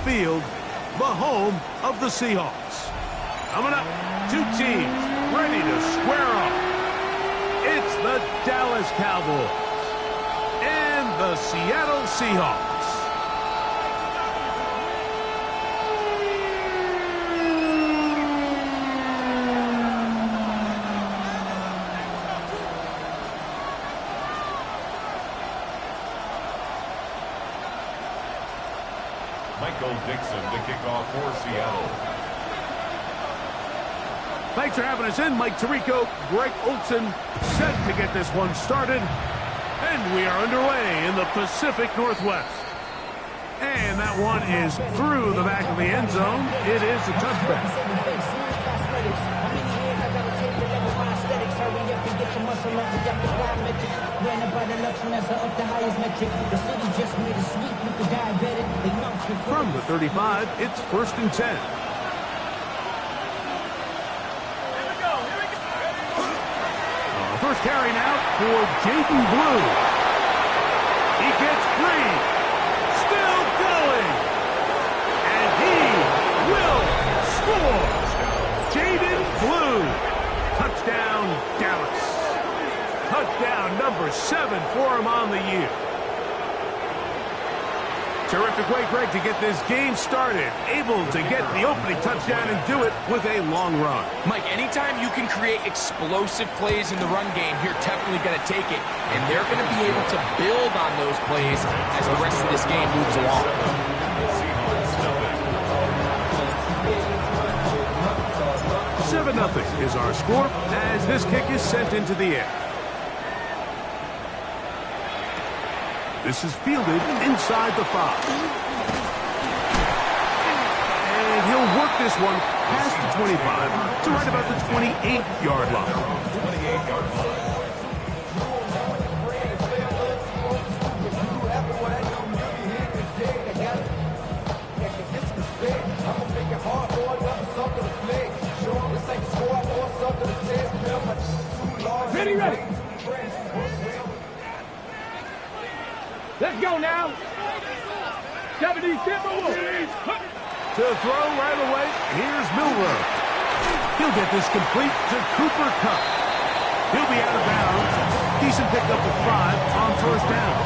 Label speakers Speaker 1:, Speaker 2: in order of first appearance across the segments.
Speaker 1: Field, the home of the Seahawks. Coming up, two teams ready to square off. It's the Dallas Cowboys and the Seattle Seahawks.
Speaker 2: Dixon to kick off for Seattle.
Speaker 1: Thanks for having us in, Mike Tirico. Greg Olson set to get this one started. And we are underway in the Pacific Northwest. And that one is through the back of the end zone. It is a touchback. From the 35, it's 1st and 10. First carry now for Jaden Blue. He gets free. Still going. And he will score. Jaden Blue. Touchdown, Dallas. Touchdown number 7 for him on the year. Terrific way, Greg, to get this game started. Able to get the opening touchdown and do it with a long run.
Speaker 3: Mike, anytime you can create explosive plays in the run game, you're definitely going to take it. And they're going to be able to build on those plays as the rest of this game moves along.
Speaker 1: 7-0 is our score as this kick is sent into the air. This is fielded inside the 5. And he'll work this one past the 25 to right about the 28-yard line.
Speaker 2: 28-yard line.
Speaker 4: Ready. Let's go now.
Speaker 1: To throw right away, here's Milrow. He'll get this complete to Cooper Kupp. He'll be out of bounds. Decent pickup of 5 on 1st down.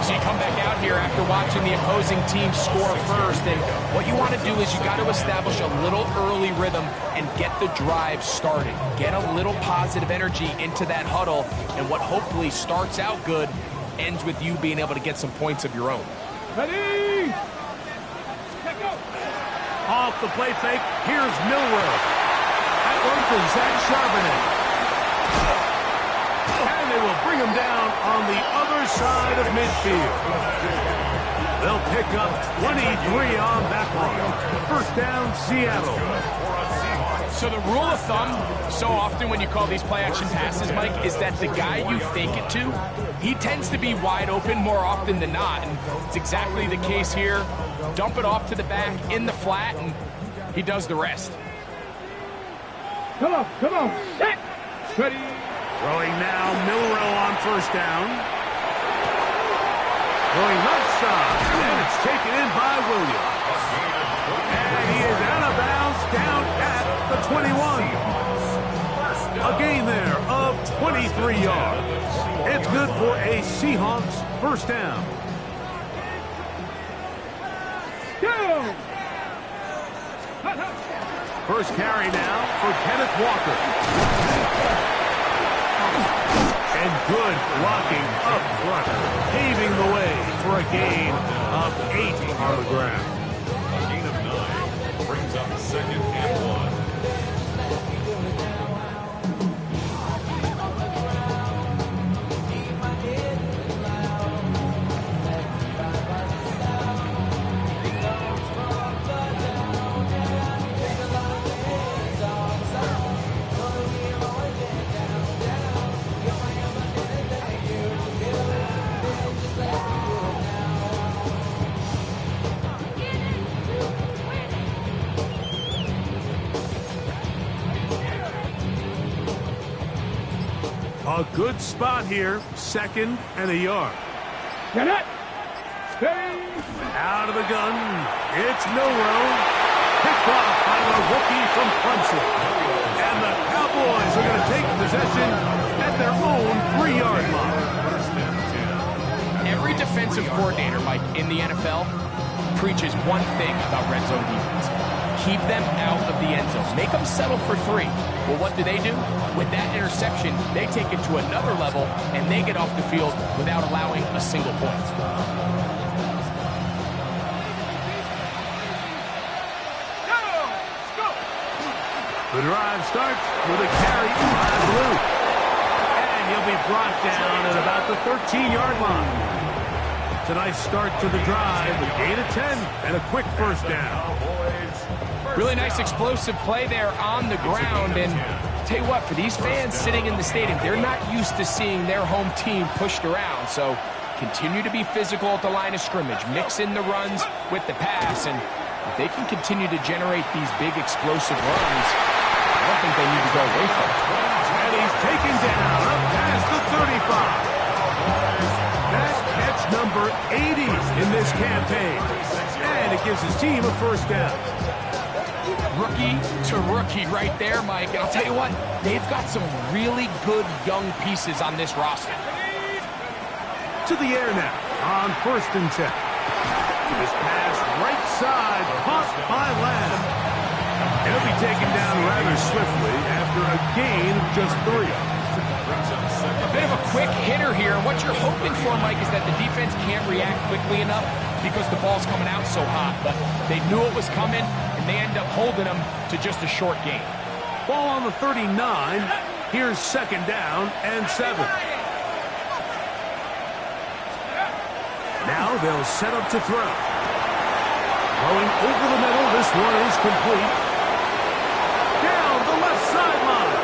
Speaker 3: So you come back out here after watching the opposing team score first, and what you want to do is you got to establish a little early rhythm and get the drive started. Get a little positive energy into that huddle, and what hopefully starts out good ends with you being able to get some points of your own.
Speaker 4: Ready!
Speaker 1: Off the play fake, here's Milrow. That one to Zach Charbonnet. And they will bring him down on the other side of midfield. They'll pick up 23 on that one. 1st down, Seattle.
Speaker 3: So the rule of thumb, so often when you call these play-action passes, Mike, is that the guy you fake it to, he tends to be wide open more often than not. And it's exactly the case here. Dump it off to the back in the flat, and he does the rest.
Speaker 4: Come on. Set. Ready.
Speaker 1: Throwing now, Milrow on 1st down. Throwing left side, and it's taken in by Williams. And he is out of bounds down at the 21. A gain there of 23 yards. It's good for a Seahawks 1st down. First carry now for Kenneth Walker. And good blocking up front, paving the way for a gain of 8 on the ground.
Speaker 2: A gain of 9 brings up 2nd and 1.
Speaker 1: A good spot here, 2nd and a yard.
Speaker 4: Get it. Ready.
Speaker 1: Out of the gun, it's Milrow. Picked off by the rookie from Clemson. And the Cowboys are going to take possession at their own 3-yard line.
Speaker 3: Every defensive coordinator, Mike, in the NFL preaches one thing about red zone defense. Keep them out of the end zone. Make them settle for 3. Well, what do? With that interception, they take it to another level, and they get off the field without allowing a single point.
Speaker 1: The drive starts with a carry by Blue. And he'll be brought down at about the 13-yard line. It's a nice start to the drive, a gain of 10, and a quick first down.
Speaker 3: Really nice explosive play there on the ground. And tell you what, for these fans sitting in the stadium, they're not used to seeing their home team pushed around. So continue to be physical at the line of scrimmage. Mix in the runs with the pass. And if they can continue to generate these big explosive runs, I don't think they need to go away from it.
Speaker 1: And he's taken down up past the 35. That's catch number 80 in this campaign. And it gives his team a first down.
Speaker 3: Rookie to rookie right there, Mike. And I'll tell you what, they've got some really good young pieces on this roster.
Speaker 1: To the air now on 1st and 10. This pass right side caught by Lamb. He'll be taken down rather swiftly after a gain of just 3.
Speaker 3: A bit of a quick hitter here. And what you're hoping for, Mike, is that the defense can't react quickly enough because the ball's coming out so hot. But they knew it was coming, and they end up holding them to just a short gain.
Speaker 1: Ball on the 39. Here's 2nd down and 7. Now they'll set up to throw. Throwing over the middle. This one is complete. Down the left sideline.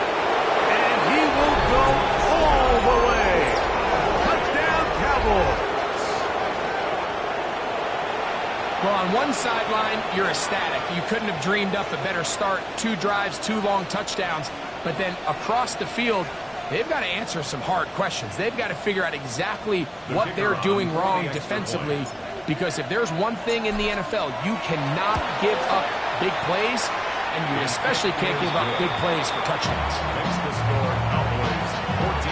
Speaker 1: And he will go all the way. Touchdown, Cowboys.
Speaker 3: Well, on one sideline, you're ecstatic. You couldn't have dreamed up a better start. 2 drives, 2 long touchdowns. But then across the field, they've got to answer some hard questions. They've got to figure out exactly what they're doing wrong defensively, because if there's one thing in the NFL, you cannot give up big plays, and you especially can't give up big plays for touchdowns.
Speaker 2: Makes the score Cowboys 14,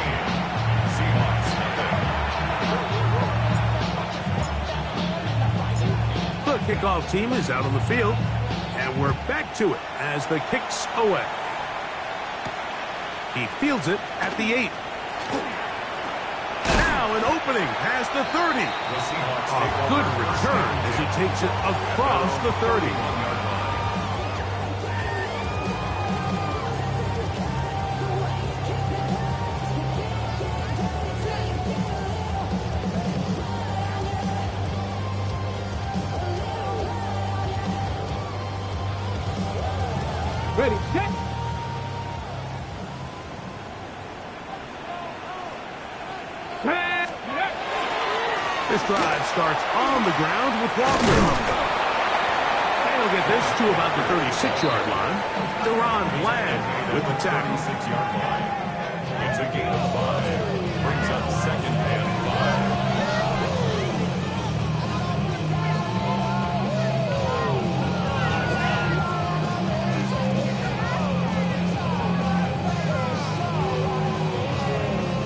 Speaker 2: Seahawks nothing.
Speaker 1: The kickoff team is out on the field, and we're back to it as the kick's away. He fields it at the 8. Now an opening past the 30. A good return as he takes it across the 30.
Speaker 4: Ready, set.
Speaker 1: This drive starts on the ground with Walker. And he'll get this to about the 36-yard line. Deron Bland with the tackle.
Speaker 2: 36-yard line. It's a gain of 5. Brings up 2nd and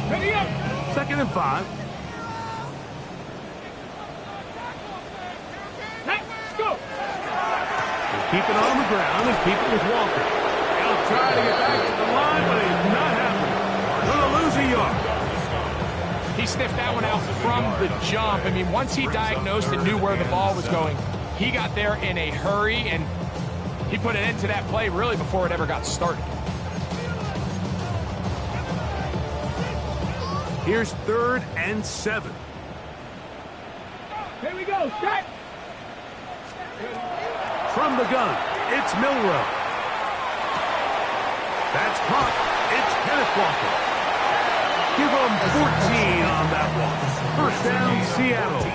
Speaker 2: 5.
Speaker 4: Ready up.
Speaker 1: 2nd and 5. Keep it on the ground and keep it with Walker. He'll try to get back to the line, but it's not happening. Gonna lose a yard.
Speaker 3: He sniffed that one out from the jump. I mean, once he diagnosed and knew where the ball was going, he got there in a hurry, and he put an end to that play really before it ever got started.
Speaker 1: Here's 3rd and 7.
Speaker 4: Here we go. Strike.
Speaker 1: From the gun, it's Milrow. That's caught. It's Kenneth Walker. Give him 14 on that one. First down, Seattle.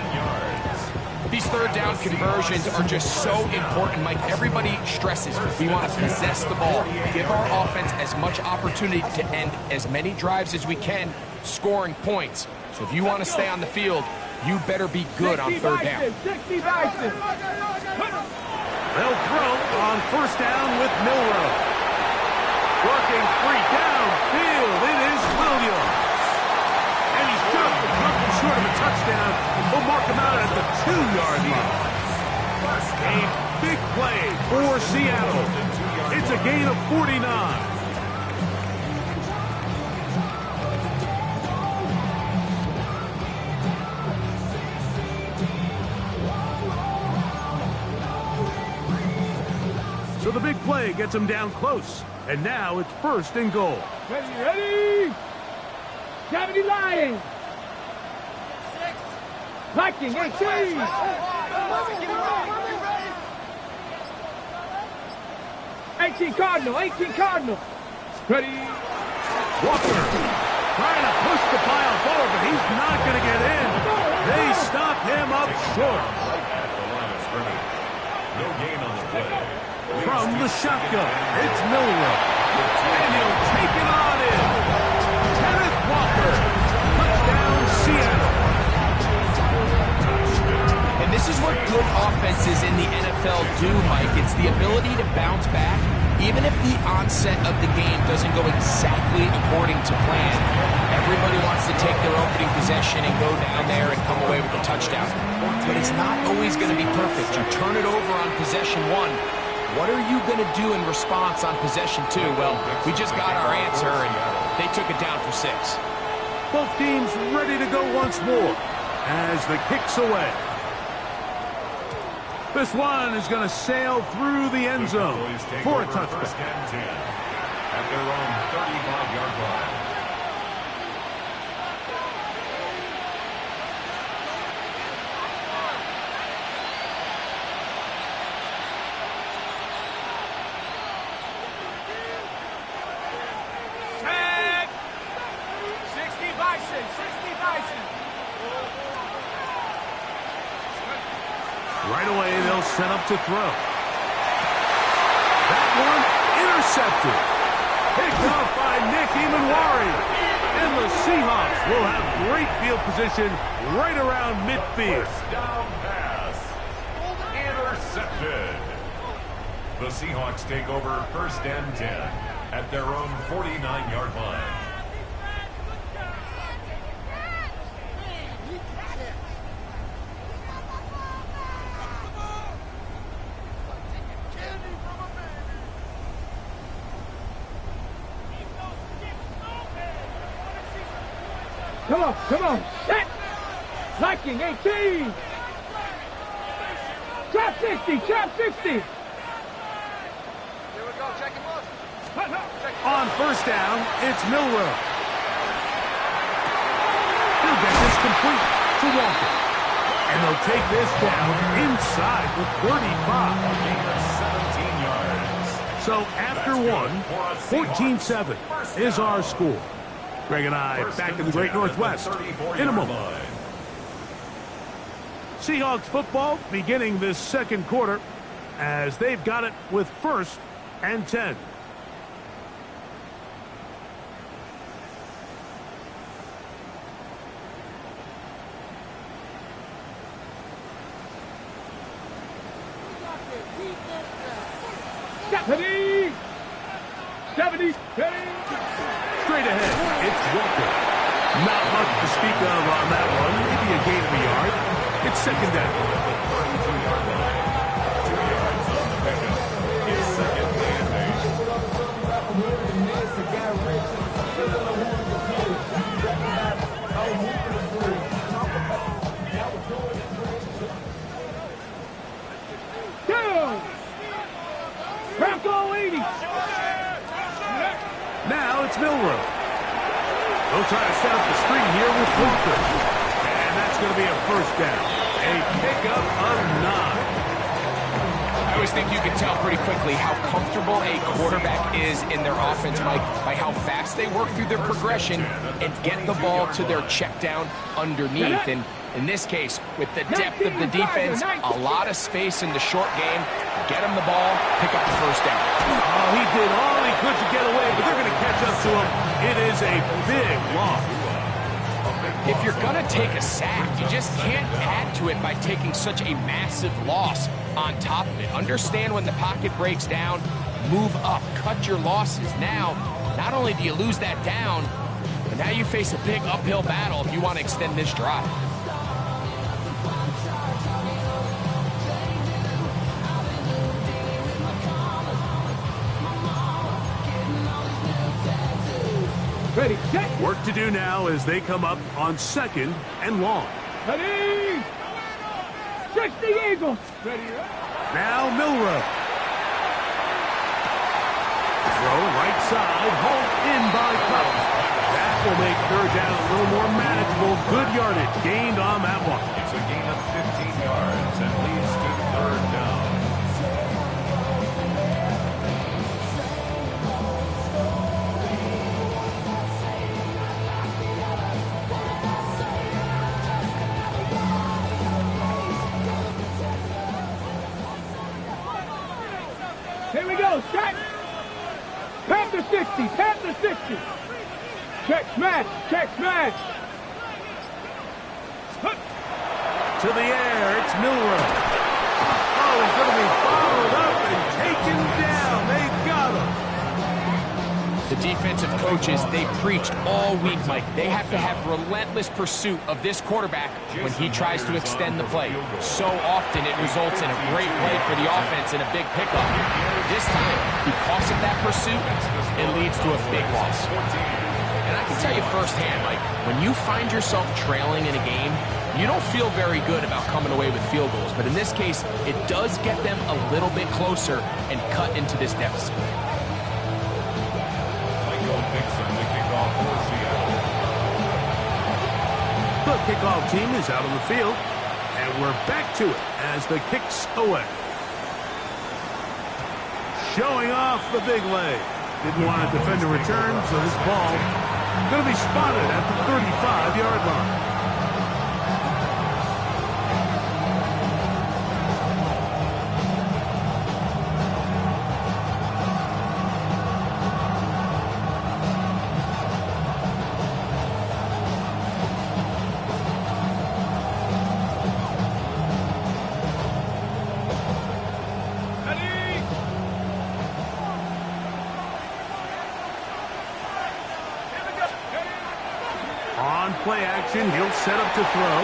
Speaker 3: These 3rd down conversions are just so important, Mike. Everybody stresses we want to possess the ball, give our offense as much opportunity to end as many drives as we can, scoring points. So if you want to stay on the field, you better be good on third down.
Speaker 4: 60 Bison.
Speaker 1: They'll throw on first down with Milroe. Working free downfield. It is Williams. And he's just a couple short of a touchdown. We'll mark him out at the 2-yard line. A big play for Seattle. It's a gain of 49. So the big play gets him down close. And now it's first and goal.
Speaker 4: Ready? 70 Lions. 6. Viking 18. 18 Cardinal. 18 Cardinal. Ready?
Speaker 1: Walker trying to push the pile forward, but he's not going to get in. They stop him up short.
Speaker 2: At the line of scrimmage. No gain on the play.
Speaker 1: From the shotgun, it's Milroe. And he'll take it on in. Kenneth Walker. Touchdown, Seattle.
Speaker 3: And this is what good offenses in the NFL do, Mike. It's the ability to bounce back, even if the onset of the game doesn't go exactly according to plan. Everybody wants to take their opening possession and go down there and come away with a touchdown. But it's not always going to be perfect. You turn it over on possession 1. What are you going to do in response on possession 2? Well, we just got our answer, and they took it down for 6.
Speaker 1: Both teams ready to go once more as the kick's away. This one is going to sail through the end zone for a touchdown.
Speaker 2: First and 10 at their own 35-yard line.
Speaker 1: Right away, they'll set up to throw. That one intercepted. Picked off by Nick Emanwari. And the Seahawks will have great field position right around midfield.
Speaker 2: First down pass. Intercepted. The Seahawks take over first and 10 at their own 49-yard line.
Speaker 4: Come on. Set. Viking 18. Trap 60. Trap 60. Here we go. Check him up.
Speaker 1: On first down, it's Milroe. He'll get this complete to Walker. And they'll take this down inside the 35.
Speaker 2: A gain of 17 yards.
Speaker 1: So after one, 14-7 is our score. Greg and I back in the Great Northwest in a moment. Seahawks football beginning this second quarter as they've got it with first and 10. Straight ahead, it's Walker. Not much to speak of on that one. Maybe a gain of a yard. It's second down.
Speaker 2: 32-yard line. 2 yards on the pickup. It's second and
Speaker 4: 2. Bronco 80.
Speaker 1: Now it's Milroe. They'll try to set up the screen here with Walker. And that's going to be a first down. A pickup of 9.
Speaker 3: I always think you can tell pretty quickly how comfortable a quarterback is in their offense, Mike, by how fast they work through their progression and get the ball to their check down underneath. And in this case, with the depth of the defense, a lot of space in the short game, get him the ball, pick up the first down.
Speaker 1: Oh, he did all he could to get away, but they're going to catch up to him. It is a big loss.
Speaker 2: A big
Speaker 3: If you're going to take a sack, you just can't add to it by taking such a massive loss on top of it. Understand when the pocket breaks down, move up, cut your losses. Now, not only do you lose that down, but now you face a big uphill battle if you want to extend this drive.
Speaker 4: Ready, set.
Speaker 1: Work to do now as they come up on 2nd and long.
Speaker 4: Ready. Check the Eagles. Ready.
Speaker 1: Now Milrow. Throw right side, hauled in by Cup. That will make 3rd down a little more manageable. Good yardage gained on that one.
Speaker 2: It's a gain of 15 yards and leads to 3rd down.
Speaker 4: Here we go, set. Panther 60, Panther 60. Check smash, check smash.
Speaker 1: To the air, it's Milrow. Oh, he's going to be followed up and taken down. They got him.
Speaker 3: The defensive coaches, they preached all week, Mike. They have to have relentless pursuit of this quarterback when he tries to extend the play. So often it results in a great play for the offense and a big pickup. This time, because of that pursuit, it leads to a big loss. And I can tell you firsthand, Mike, when you find yourself trailing in a game, you don't feel very good about coming away with field goals. But in this case, it does get them a little bit closer and cut into this deficit.
Speaker 1: The kickoff team is out on the field, and we're back to it as the kick's away. Showing off the big leg. Didn't want to defend a return, so this ball going to be spotted at the 35-yard line. On play action, he'll set up to throw.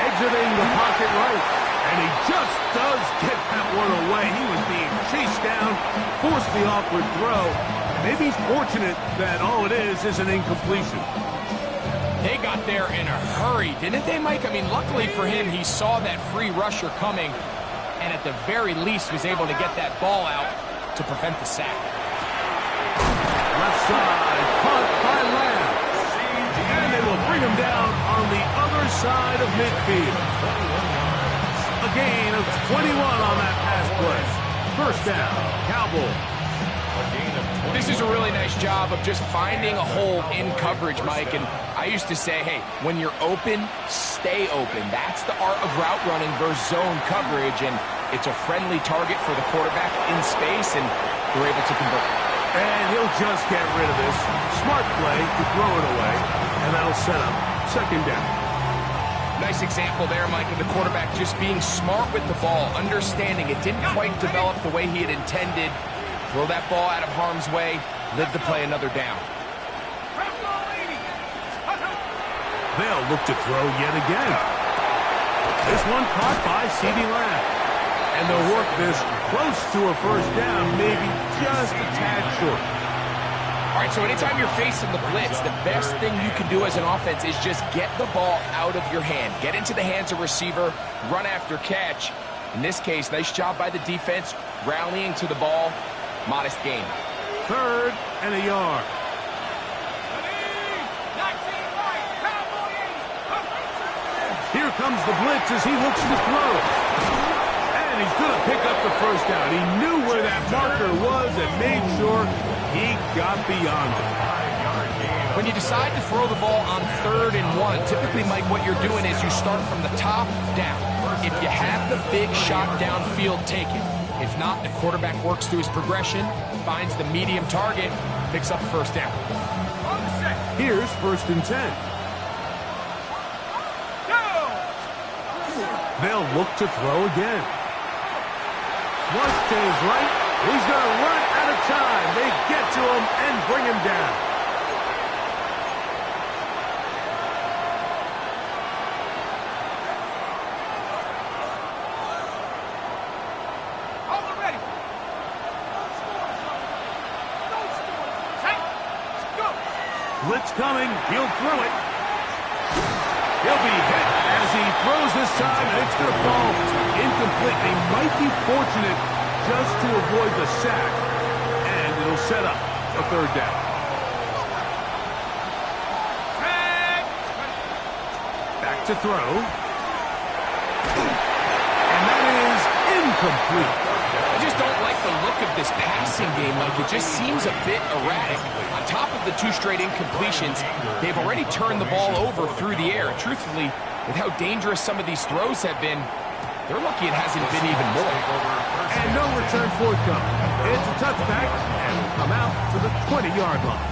Speaker 1: Exiting the pocket right. And he just does get that one away. He was being chased down, forced the awkward throw. Maybe he's fortunate that all it is an incompletion.
Speaker 3: They got there in a hurry, didn't they, Mike? I mean, luckily for him, he saw that free rusher coming, and at the very least was able to get that ball out to prevent the sack.
Speaker 1: Left side, caught by Lamb. And they will bring him down on the other side of midfield. A gain of 21 on that pass play. 1st down, Cowboys.
Speaker 3: This is a really nice job of just finding a hole in coverage, Mike. And I used to say, hey, when you're open, stay open. That's the art of route running versus zone coverage. And it's a friendly target for the quarterback in space, and they're able to convert.
Speaker 1: And he'll just get rid of this. Smart play to throw it away. And that'll set up 2nd down.
Speaker 3: Nice example there, Mike, of the quarterback just being smart with the ball, understanding it didn't quite develop the way he had intended. Throw that ball out of harm's way, live to play another down.
Speaker 1: They'll look to throw yet again. This one caught by C.D. Lamb. And they'll work this close to a 1st down, maybe just a tad short.
Speaker 3: All right, so anytime you're facing the blitz, the best thing you can do as an offense is just get the ball out of your hand. Get into the hands of receiver, run after catch. In this case, nice job by the defense, rallying to the ball. Modest gain.
Speaker 1: 3rd and a yard. Here comes the blitz as he looks to throw. And he's going to pick up the 1st down. He knew where that marker was and made sure he got beyond it.
Speaker 3: When you decide to throw the ball on 3rd and 1, typically, Mike, what you're doing is you start from the top down. If you have the big shot downfield, take it. If not, the quarterback works through his progression, finds the medium target, picks up 1st down.
Speaker 1: Here's 1st and 10. They'll look to throw again. Flush to his right. He's going to run out of time. They get to him and bring him down. Blitz coming. He'll throw it. He'll be hit as he throws this time, and it's going to fall incomplete. They might be fortunate just to avoid the sack, and it'll set up a third down. Back to throw. And that is incomplete.
Speaker 3: I just don't like the look of this passing game, Mike. It just seems a bit erratic. On top of the 2 straight incompletions, they've already turned the ball over through the air. Truthfully, with how dangerous some of these throws have been, they're lucky it hasn't been even more.
Speaker 1: And no return forthcoming. It's a touchback, and will come out to the 20-yard line.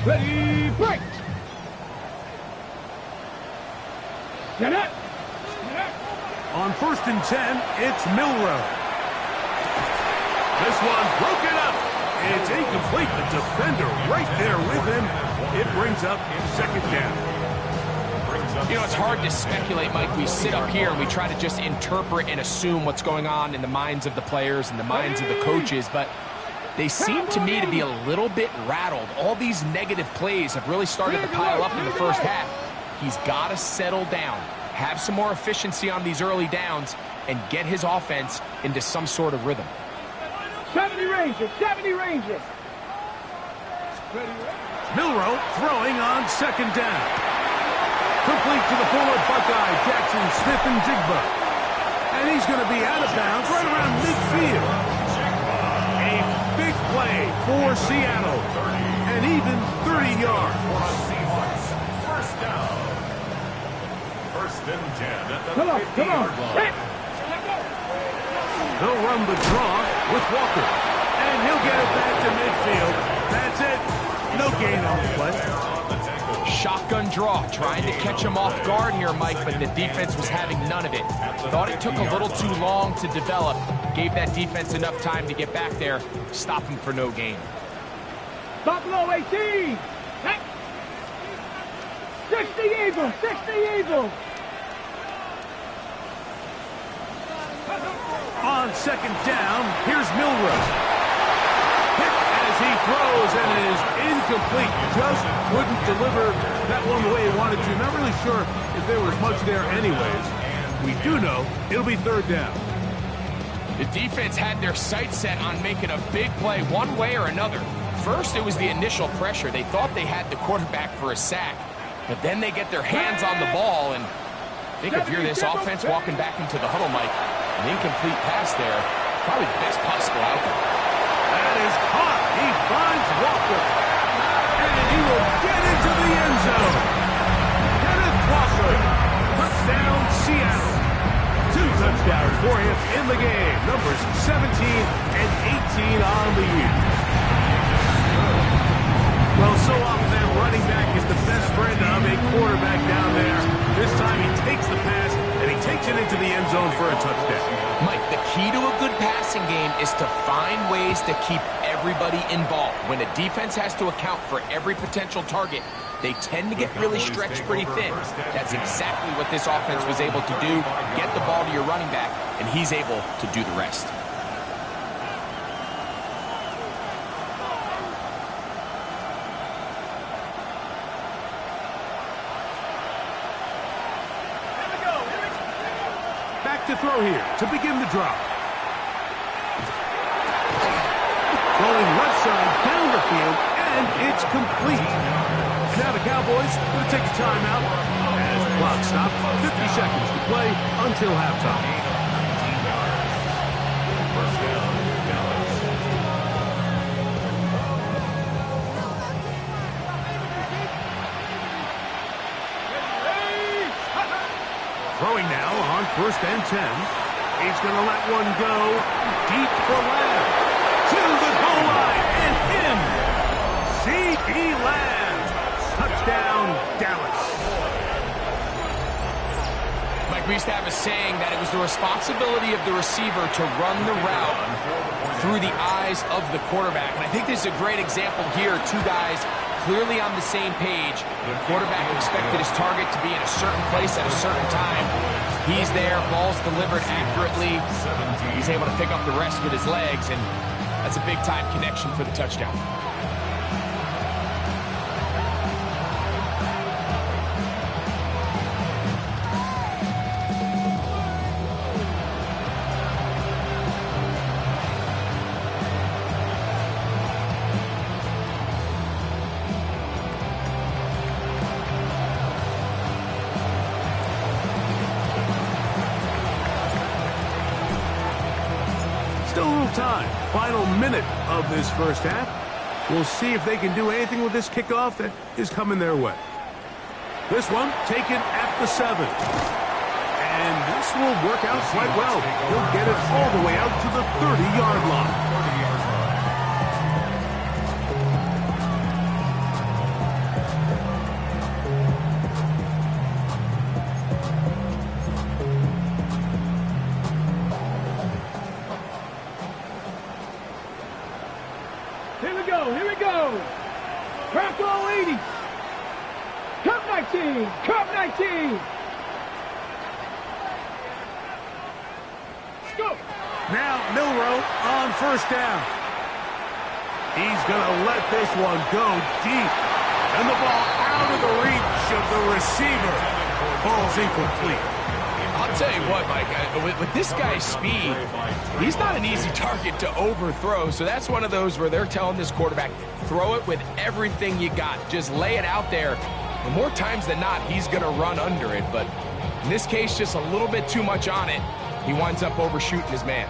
Speaker 4: Ready, break! Get it!
Speaker 1: On 1st and 10, it's Milrow. This one broken up. It's incomplete. The defender right there with him. It brings up 2nd down.
Speaker 3: You know, it's hard to speculate, Mike. We sit up here and we try to just interpret and assume what's going on in the minds of the players and the minds of the coaches, but they seem to me to be a little bit rattled. All these negative plays have really started to pile up in the first half. He's got to settle down, have some more efficiency on these early downs, and get his offense into some sort of rhythm.
Speaker 4: 70 Rangers, 70 Rangers.
Speaker 1: Milrow throwing on 2nd down. Complete to the former Buckeye, Jackson Smith-Njigba. And he's going to be out of bounds right around midfield. A big play for Seattle. And even 30 yards.
Speaker 2: First down. 1st and 10 at the
Speaker 4: Come on,
Speaker 2: 50-yard line.
Speaker 1: They'll run the draw with Walker. And he'll get it back to midfield. That's it. No gain on the play.
Speaker 3: Shotgun draw, trying to catch him off guard here, Mike, but the defense was having none of it. Thought it took a little too long to develop. Gave that defense enough time to get back there. Stop him for no gain.
Speaker 4: Buffalo 18. 60 Eagles, 60 Eagles.
Speaker 1: On 2nd down, here's Milrow. Hit as he throws, and it is incomplete. Just couldn't deliver that one the way he wanted to. Not really sure if there was much there anyways. We do know it'll be 3rd down.
Speaker 3: The defense had their sights set on making a big play one way or another. First, it was the initial pressure. They thought they had the quarterback for a sack, but then they get their hands on the ball, and I think if you're this offense walking back into the huddle, Mike, an incomplete pass there, probably the best possible outcome.
Speaker 1: That is caught. He finds Walker. And he will get into the end zone. Kenneth Walker. Touchdown, Seattle. 2 touchdowns for him in the game. Numbers 17 and 18 on the year. Well, so often that running back is the best friend of a quarterback down there. This time he takes the pass, and he takes it into the end zone for a touchdown.
Speaker 3: Mike, the key to a good passing game is to find ways to keep everybody involved. When a defense has to account for every potential target, they tend to get really stretched pretty thin. That's exactly what this offense was able to do. Get the ball to your running back, and he's able to do the rest.
Speaker 1: To throw here to begin the drive. Rolling left side down the field, and it's complete. Now the Cowboys going to take a timeout as the clock stops. 50 seconds to play until halftime. Throwing now on 1st and 10. He's going to let one go deep for Lamb. To the goal line and in. C.D. Lamb. Touchdown,
Speaker 3: Mike, we used to have a saying that it was the responsibility of the receiver to run the route through the eyes of the quarterback. And I think this is a great example here. Two guys clearly on the same page. The quarterback expected his target to be in a certain place at a certain time. He's there, ball's delivered accurately. He's able to pick up the rest with his legs, and that's a big-time connection for the touchdown.
Speaker 1: Still a little time. Final minute of this first half. We'll see if they can do anything with this kickoff that is coming their way. This one taken at the 7. And this will work out quite well. He'll get it all the way out to the 30-yard line.
Speaker 4: Here we go. Crackle 80. Cup 19. Cup 19. Let's go.
Speaker 1: Now Milroe on first down. He's going to let this one go deep. And the ball out of the reach of the receiver. Ball's incomplete.
Speaker 3: I'll tell you what, Mike, with this guy's speed, he's not an easy target to overthrow. So that's one of those where they're telling this quarterback, throw it with everything you got. Just lay it out there. And more times than not, he's going to run under it. But in this case, just a little bit too much on it. He winds up overshooting his man.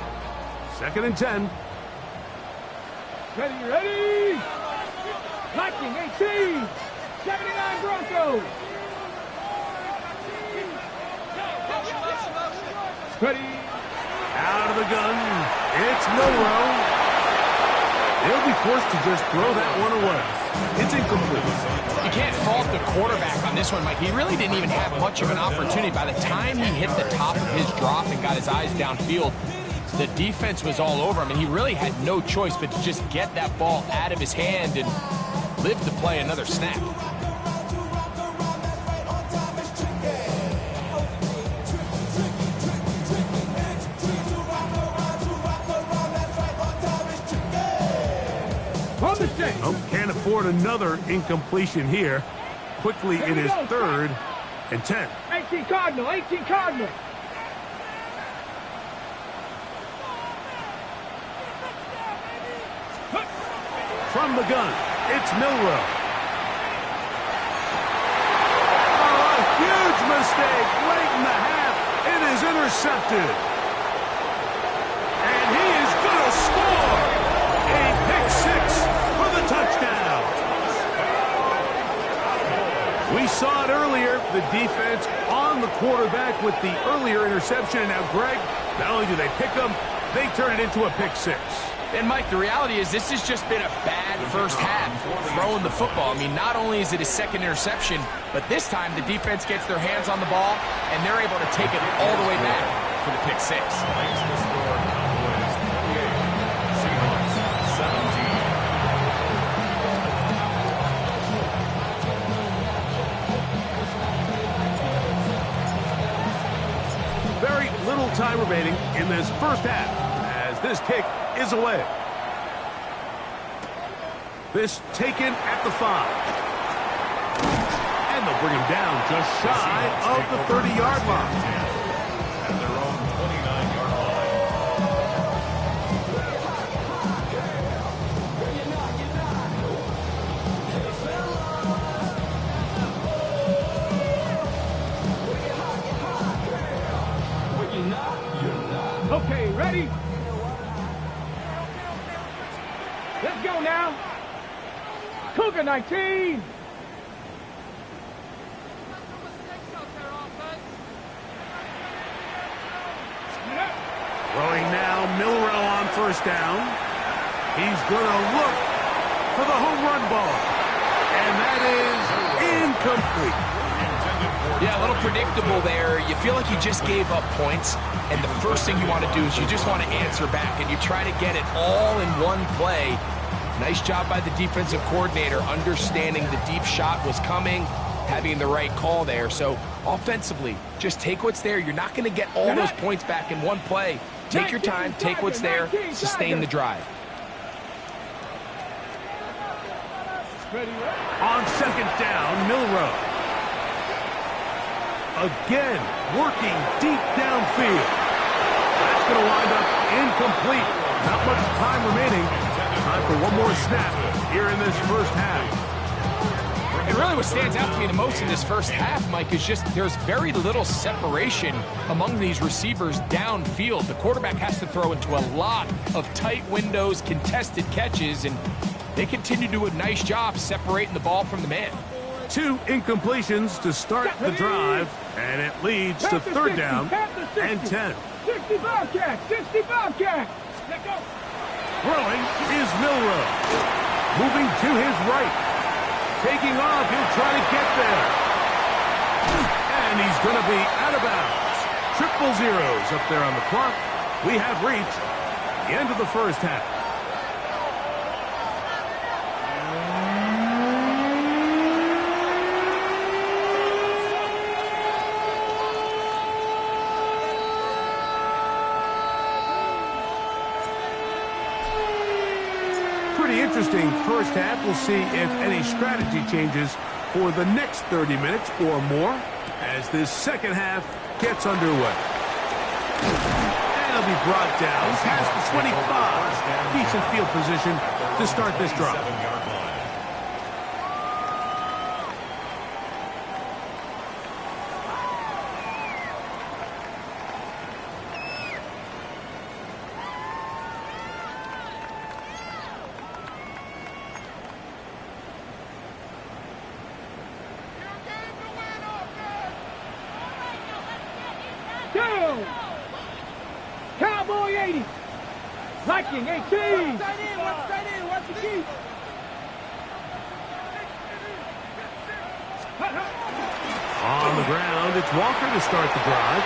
Speaker 1: 2nd and 10.
Speaker 4: Ready. Liking 18. 79 Broncos. Ready.
Speaker 1: Out of the gun. It's Milroe. He'll be forced to just throw that one away. It's incomplete.
Speaker 3: You can't fault the quarterback on this one, Mike. He really didn't even have much of an opportunity. By the time he hit the top of his drop and got his eyes downfield, the defense was all over him, and he really had no choice but to just get that ball out of his hand and live to play another snap.
Speaker 1: Oh, can't afford another incompletion here. Quickly, it is 3rd and 10.
Speaker 4: 18 Cardinal, 18 Cardinal.
Speaker 1: From the gun, it's Milroe. Oh, a huge mistake late in the half. It is intercepted. And he is going to score. A pick 6 for the touchdown. We saw it earlier, the defense on the quarterback with the earlier interception. And now, Greg, not only do they pick him, they turn it into a pick 6.
Speaker 3: And, Mike, the reality is this has just been a bad first half throwing the football. I mean, not only is it his 2nd interception, but this time the defense gets their hands on the ball, and they're able to take it all the way back for the pick 6.
Speaker 1: Very little time remaining in this first half as this kick is away. This taken at the 5. And they'll bring him down just shy of the 30-yard line.
Speaker 2: At their own 29-yard line.
Speaker 4: Okay, ready? Let's go now. Cougar 19.
Speaker 1: Throwing now, Milroe on first down. He's going to look for the home run ball. And that is incomplete.
Speaker 2: Intended for
Speaker 3: Yeah, a little predictable there. You feel like you just gave up points, and the first thing you want to do is you just want to answer back, and you try to get it all in one play. Nice job by the defensive coordinator, understanding the deep shot was coming, having the right call there. So offensively, just take what's there. You're not going to get all those points back in one play. Take your time, take what's there, sustain the drive.
Speaker 1: On second down, Milroe. Again, working deep downfield. That's going to wind up incomplete. Not much time remaining. Time for one more snap here in this first half.
Speaker 3: And really what stands out to me the most in this first half, Mike, is just there's very little separation among these receivers downfield. The quarterback has to throw into a lot of tight windows, contested catches, and they continue to do a nice job separating the ball from the man.
Speaker 1: 2 incompletions to start the drive, and it leads to third down and 10.
Speaker 4: 60 Bobcat, 60 Bobcat. Let go.
Speaker 1: Throwing is Milroe. Moving to his right. Taking off, he'll try to get there. And he's going to be out of bounds. 000 up there on the clock. We have reached the end of the first half. Pretty interesting first half. We'll see if any strategy changes for the next 30 minutes or more as this second half gets underway. And it'll be brought down past the 25. Decent field position to start this drive.
Speaker 4: Cowboy 80. Viking 18. Watch that in. Watch the key.
Speaker 1: On the ground, it's Walker to start the drive.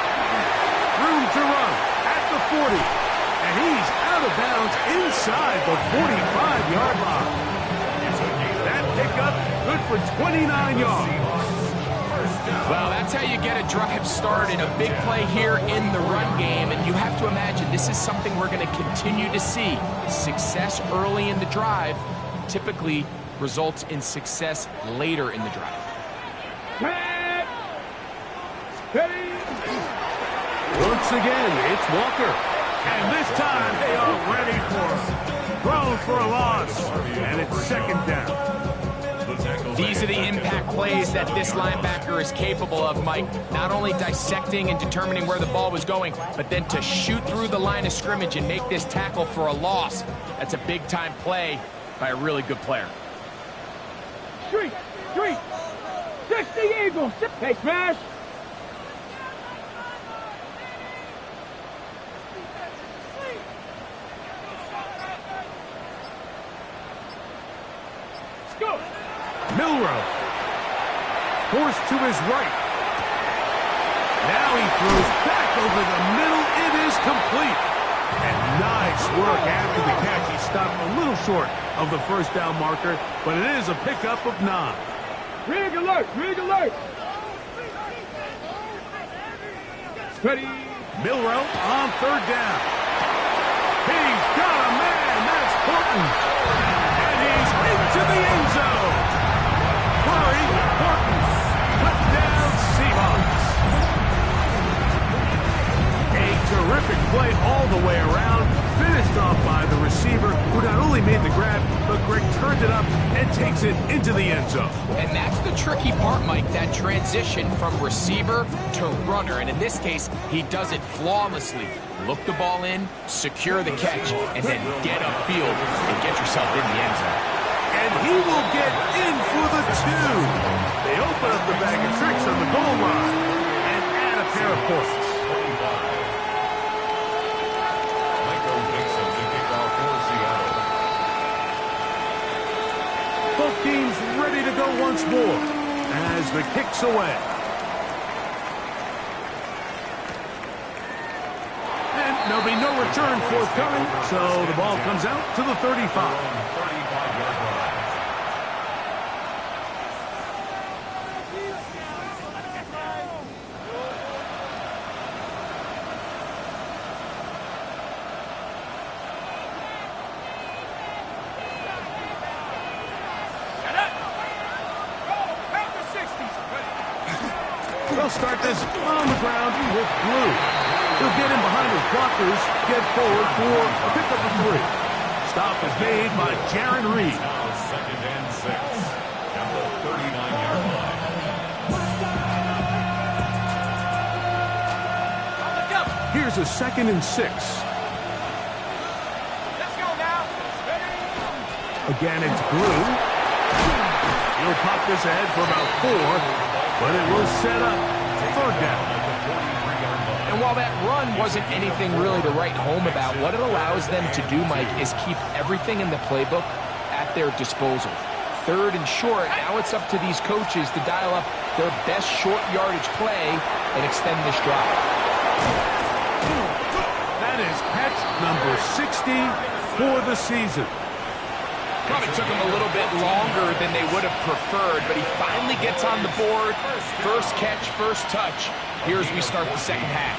Speaker 1: Room to run at the 40. And he's out of bounds inside the 45-yard line. That pickup good for 29 yards.
Speaker 3: Well, that's how you get a drive started. A big play here in the run game, and you have to imagine this is something we're going to continue to see. Success early in the drive typically results in success later in the drive.
Speaker 1: Once again, it's Walker. And this time they are ready for him. Thrown for a loss, and it's second down.
Speaker 3: These are the impact plays that this linebacker is capable of, Mike. Not only dissecting and determining where the ball was going, but then to shoot through the line of scrimmage and make this tackle for a loss. That's a big-time play by a really good player.
Speaker 4: Street. 60 Eagles. Hey, smash. Let's go.
Speaker 1: Milroe, forced to his right. Now he throws back over the middle. It is complete. And nice work after the catch. He stopped a little short of the first down marker, but it is a pickup of 9.
Speaker 4: Rig alert. Steady.
Speaker 1: Milroe on third down. He's got a man. That's Horton. And he's into the end zone. Curry, Horton, touchdown Seahawks. A terrific play all the way around, finished off by the receiver, who not only made the grab, but Greg turned it up and takes it into the end zone.
Speaker 3: And that's the tricky part, Mike, that transition from receiver to runner. And in this case, he does it flawlessly. Look the ball in, secure the catch, and then get upfield and get yourself in the end zone.
Speaker 1: And he will get in for the 2. They open up the bag of tricks on the goal line and add a pair of points. Both teams ready to go once more as the kick's away. There'll be no return forthcoming, so the ball comes out to the 35.
Speaker 2: 35-yard line.
Speaker 1: They'll start this on the ground with Blue. He'll get in behind his blockers, get forward for a pickup of 3. Stop is made by Jaron Reed.
Speaker 2: Now 2nd and 6 at the 39-yard line.
Speaker 1: Here's a 2nd and 6.
Speaker 4: Let's go now.
Speaker 1: Again, it's Blue. He'll pop this ahead for about 4. But it will set up 3rd down.
Speaker 3: And while that run wasn't anything really to write home about, what it allows them to do, Mike, is keep everything in the playbook at their disposal. 3rd and short, now it's up to these coaches to dial up their best short yardage play and extend this drive.
Speaker 1: That is catch number 60 for the season.
Speaker 3: Probably took him a little bit longer than they would have preferred, but he finally gets on the board. First catch, first touch. Here as we start the 2nd half.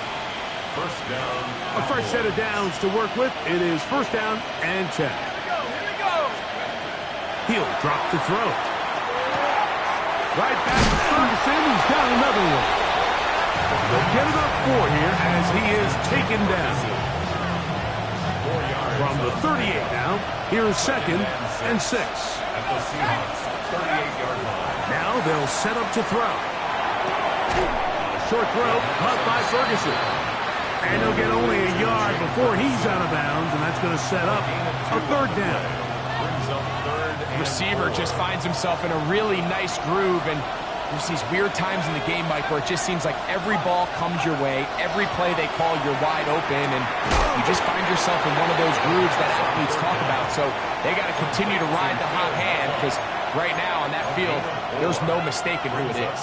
Speaker 2: First down.
Speaker 1: A fresh set of downs to work with. It is 1st down and 10. He'll drop to throw. Right back to Ferguson. He's got another one. They'll get it up 4 here as he is taken down.
Speaker 2: 4 yards.
Speaker 1: From the 38 now, here's 2nd and 6.
Speaker 2: At the Seahawks 38-yard line.
Speaker 1: Now they'll set up to throw. A short throw caught by Ferguson. And he'll get only a yard before he's out of bounds, and that's going to set up a 3rd down.
Speaker 2: Brings up 3rd and
Speaker 3: Receiver just finds himself in a really nice groove, and there's these weird times in the game, Mike, where it just seems like every ball comes your way, every play they call, you're wide open, and you just find yourself in one of those grooves that athletes talk about. So they got to continue to ride the hot hand, because right now on that field, there's no mistaking who it is.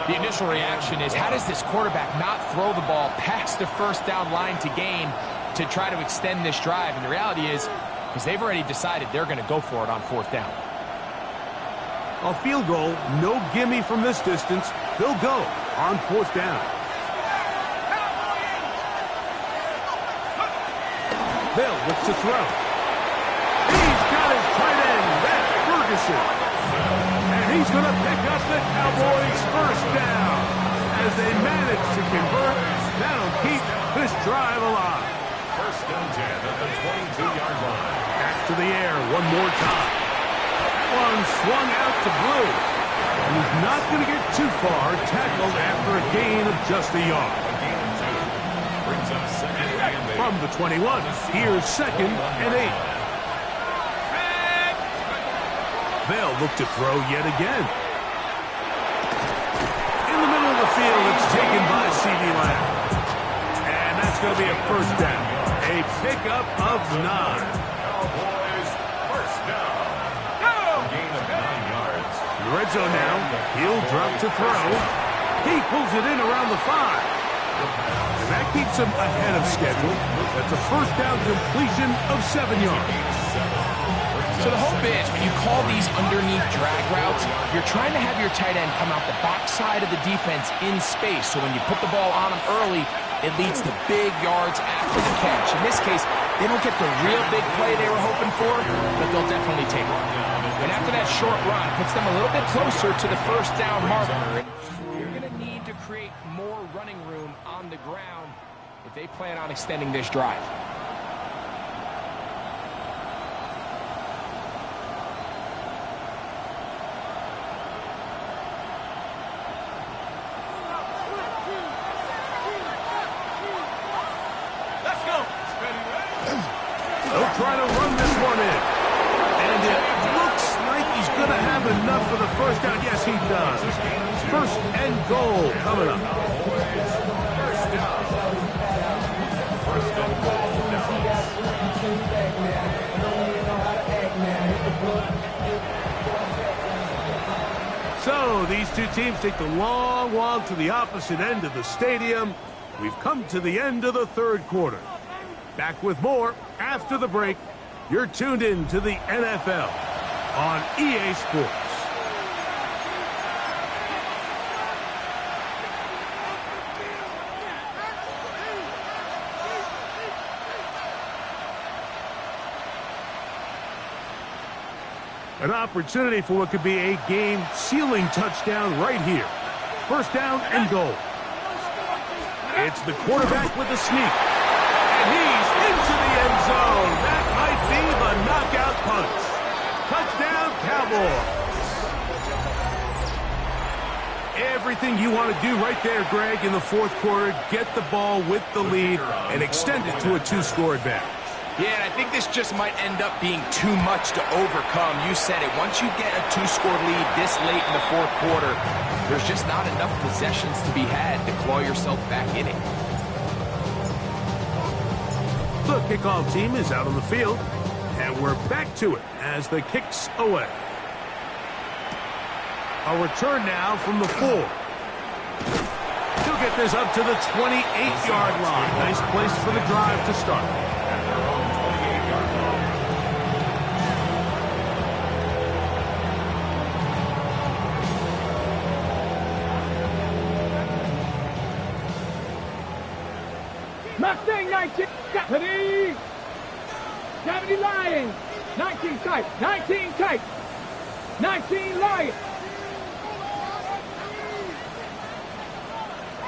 Speaker 3: The initial reaction is, how does this quarterback not throw the ball past the 1st down line to gain to try to extend this drive? And the reality is, because they've already decided they're going to go for it on 4th down.
Speaker 1: A field goal, no gimme from this distance. They'll go on 4th down. They'll look to throw. He's got his tight end. That's Ferguson. And he's going to pick up the Cowboys' 1st down. As they manage to convert, that'll keep this drive alive.
Speaker 2: 1st and 10 at the 22-yard line.
Speaker 1: Back to the air one more time. One swung out to Blue. And he's not going to get too far, tackled after a gain of just a yard.
Speaker 2: A gain of 2. Brings up 2nd and 8.
Speaker 1: From the 21, here's 2nd and 8. They'll look to throw yet again. In the middle of the field, it's taken by C.D. Lamb. And that's going to be a 1st down. A pickup of 9.
Speaker 2: Cowboys 1st down. A gain of 9 yards.
Speaker 1: In the red zone now, he'll drop to throw. He pulls it in around the 5. And that keeps him ahead of schedule. That's a 1st down completion of 7 yards.
Speaker 3: So the hope is, when you call these underneath drag routes, you're trying to have your tight end come out the backside of the defense in space. So when you put the ball on him early, it leads to big yards after the catch. In this case, they don't get the real big play they were hoping for, but they'll definitely take it. And after that short run, puts them a little bit closer to the 1st down marker. And you're going to need to create more running room on the ground if they plan on extending this drive.
Speaker 1: They'll try to run this one in. And it looks like he's going to have enough for the 1st down. Yes, he does. 1st and goal coming up.
Speaker 2: 1st down. 1st and goal.
Speaker 1: So these two teams take the long walk to the opposite end of the stadium. We've come to the end of the 3rd quarter. Back with more after the break. You're tuned in to the NFL on EA Sports. An opportunity for what could be a game-sealing touchdown right here. First down and goal. It's the quarterback with the sneak. And he's into the end zone. That might be the knockout punch. Touchdown, Cowboys. Everything you want to do right there, Greg, in the fourth quarter. Get the ball with the lead and extend it to a two-score advantage.
Speaker 3: Yeah, and I think this just might end up being too much to overcome. You said it. Once you get a two-score lead this late in the fourth quarter, there's just not enough possessions to be had to claw yourself back in it.
Speaker 1: The kickoff team is out on the field, and we're back to it as the kick's away. A return now from the 4. He'll get this up to the 28-yard line. Nice place for the drive to start.
Speaker 4: Mustang 19, 70 Lions, 19 tight, 19 tight, 19 Lions.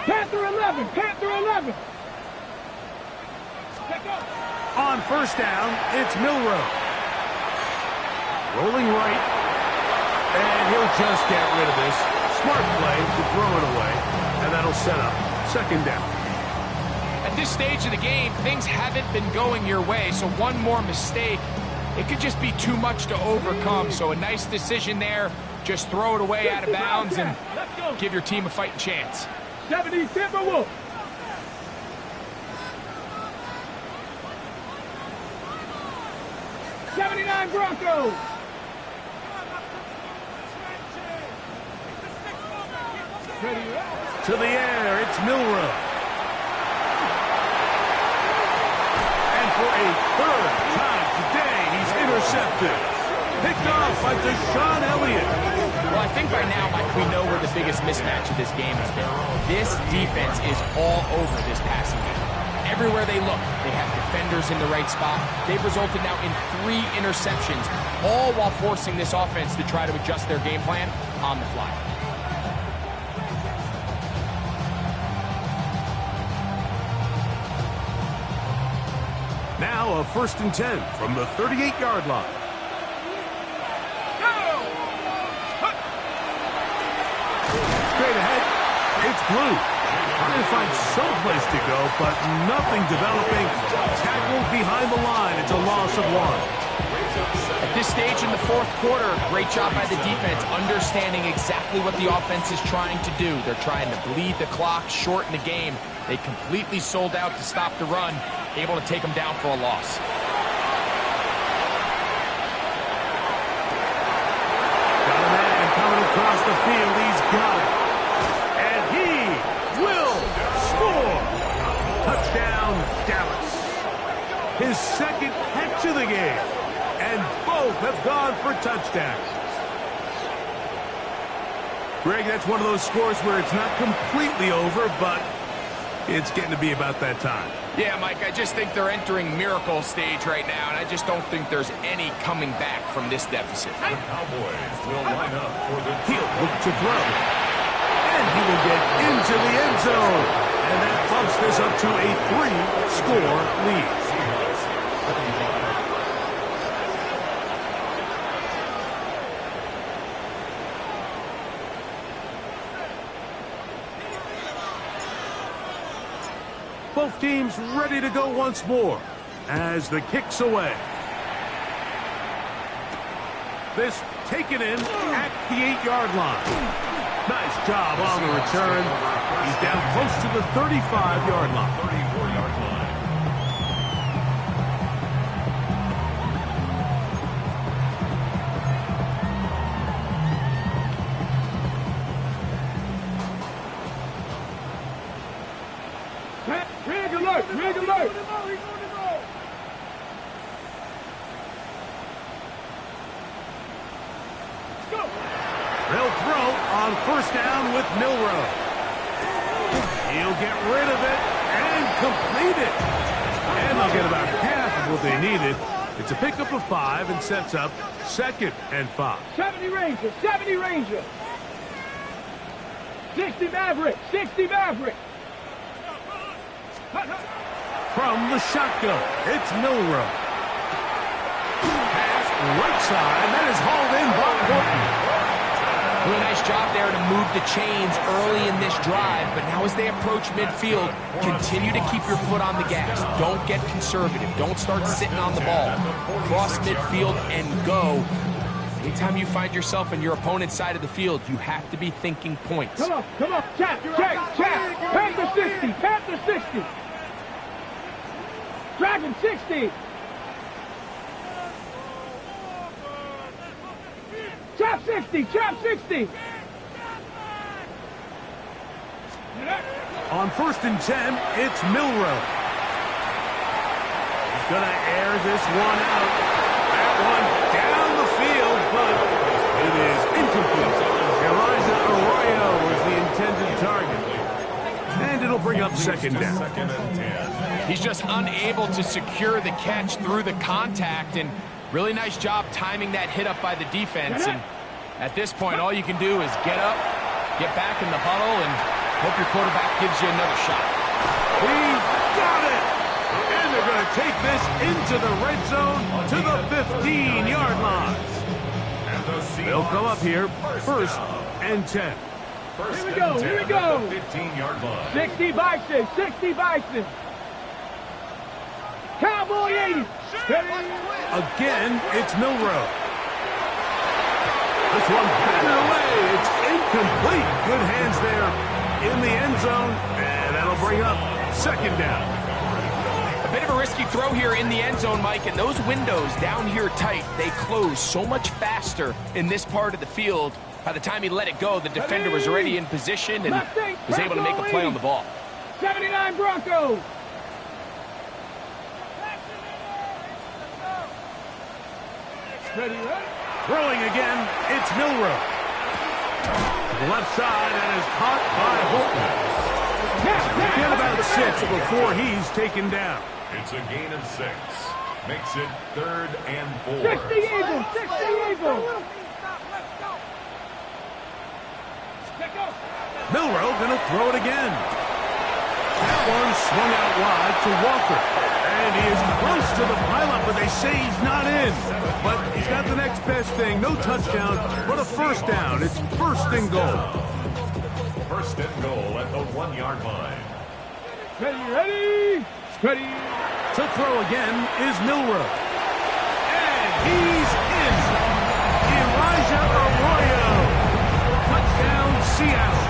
Speaker 4: Panther 11, Panther 11.
Speaker 1: On first down, it's Milroe. Rolling right, and he'll just get rid of this. Smart play to throw it away, and that'll set up second down.
Speaker 3: At this stage of the game, things haven't been going your way, so one more mistake, it could just be too much to overcome. So a nice decision there. Just throw it away out of bounds and give your team a fighting chance.
Speaker 4: 70 Timberwolves. '79 Broncos.
Speaker 1: To the air, it's Milroe. For a third time today, he's intercepted. Picked off by Deshaun Elliott.
Speaker 3: Well, I think by now, Mike, we know where the biggest mismatch of this game has been. This defense is all over this passing game. Everywhere they look, they have defenders in the right spot. They've resulted now in 3 interceptions, all while forcing this offense to try to adjust their game plan on the fly.
Speaker 1: Now a 1st and 10 from the 38-yard line. Straight ahead, it's Blue. Trying to find someplace to go, but nothing developing. Tackled behind the line. It's a loss of 1.
Speaker 3: At this stage in the fourth quarter, great job by the defense, understanding exactly what the offense is trying to do. They're trying to bleed the clock, shorten the game. They completely sold out to stop the run, able to take them down for a loss.
Speaker 1: Got a man coming across the field. He's got it. And he will score. Touchdown, Dallas. His second catch of the game. And both have gone for touchdowns. Greg, that's one of those scores where it's not completely over, but it's getting to be about that time.
Speaker 3: Yeah, Mike, I just think they're entering miracle stage right now, and I just don't think there's any coming back from this deficit.
Speaker 2: The Cowboys will line up for the
Speaker 1: He'll look to throw. And he will get into the end zone. And that bumps this up to a 3-score lead. Both teams ready to go once more as the kick's away. This taken in at the 8-yard line. Nice job on the return. He's down close to the 35-yard line.
Speaker 2: 34-yard line.
Speaker 4: Rig alert! Rig alert!
Speaker 1: on first down with Milroe. He'll get rid of it and complete it. And they'll get about half of what they needed. It's a pickup of 5 and sets up 2nd and 5.
Speaker 4: 70 Ranger, 70 Ranger. 60 Maverick, 60 Maverick.
Speaker 1: From the shotgun, it's Milroe. Pass right side, that is hauled in by Horton.
Speaker 3: Really nice job there to move the chains early in this drive, but now as they approach midfield, continue to keep your foot on the gas. Don't get conservative. Don't start sitting on the ball. Cross midfield and go. Anytime you find yourself on your opponent's side of the field, you have to be thinking points.
Speaker 4: Come on, check. Panther 60, Panther 60. Dragon 60. Chap 60, Chap 60.
Speaker 1: On 1st and 10, it's Milroe. He's going to air this one out. That one down the field, but it is incomplete. Elijah Arroyo was the intended target. And it'll bring up 2nd down.
Speaker 2: 2nd and 10.
Speaker 3: He's just unable to secure the catch through the contact, and really nice job timing that hit up by the defense. And at this point, all you can do is get up, get back in the huddle, and hope your quarterback gives you another shot.
Speaker 1: He's got it! And they're going to take this into the red zone to the 15-yard line. They'll come up here 1st and 10.
Speaker 2: First
Speaker 4: Here we go,
Speaker 2: and 10
Speaker 4: here we go.
Speaker 2: at the 15-yard line.
Speaker 4: 60 Bison, 60 Bison. Cowboy 80.
Speaker 1: Again, it's Milroe. This one batted away. It's incomplete. Good hands there in the end zone, and that'll bring up 2nd down.
Speaker 3: A bit of a risky throw here in the end zone, Mike, and those windows down here tight, they close so much faster in this part of the field. By the time he let it go, the defender was already in position and was able to make a play on the ball.
Speaker 4: 79 Broncos. Ready?
Speaker 1: Throwing again, it's Milroe. To the left side, and is caught by Horton. Get about 6 before he's taken down.
Speaker 2: It's a gain of 6. Makes it 3rd and 4.
Speaker 4: 60 Eagles, 60 Eagles.
Speaker 1: Milroe going to throw it again. That one swung out wide to Walker. And he is close to the pileup, but they say he's not in. But he's got the next best thing. No touchdown, but a 1st down. It's 1st and goal.
Speaker 2: 1st and goal at the 1-yard line.
Speaker 4: Ready.
Speaker 1: To throw again is Milroe. And he's in. Elijah Arroyo. Touchdown, Seattle.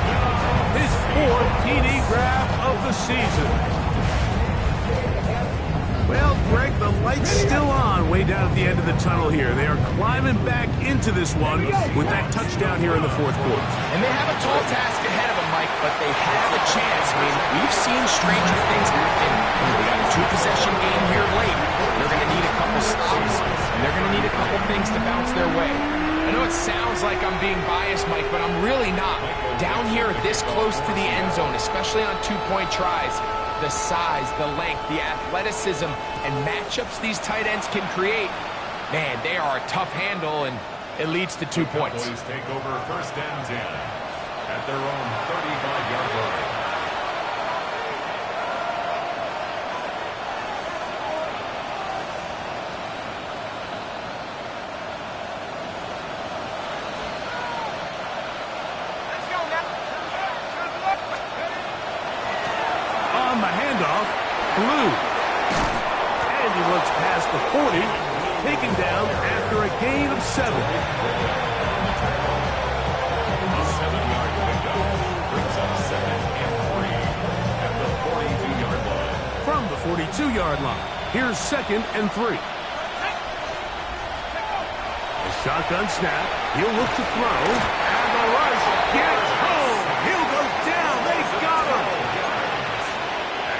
Speaker 1: His 4th TD grab of the season. Well, Greg, the light's still on way down at the end of the tunnel here. They are climbing back into this one with that touchdown here in the 4th quarter.
Speaker 3: And they have a tall task ahead of them, Mike, but they have a chance. I mean, we've seen stranger things happen. They got a 2-possession game here late. They're going to need a couple stops, and they're going to need a couple things to bounce their way. I know it sounds like I'm being biased, Mike, but I'm really not. Down here this close to the end zone, especially on 2-point tries, the size, the length, the athleticism, and matchups these tight ends can create, man, they are a tough handle, and it leads to 2 points.
Speaker 2: Cowboys take over 1st and 10 at their own 35-yard line.
Speaker 1: On the handoff, Blue. And he looks past the 40, taken down after a gain of 7.
Speaker 2: A 7-yard pickup brings up 2nd and 3 at the 42-yard line.
Speaker 1: From the 42-yard line, here's 2nd and 3. A shotgun snap. He'll look to throw. And the rush gets home. He'll go down. They got him.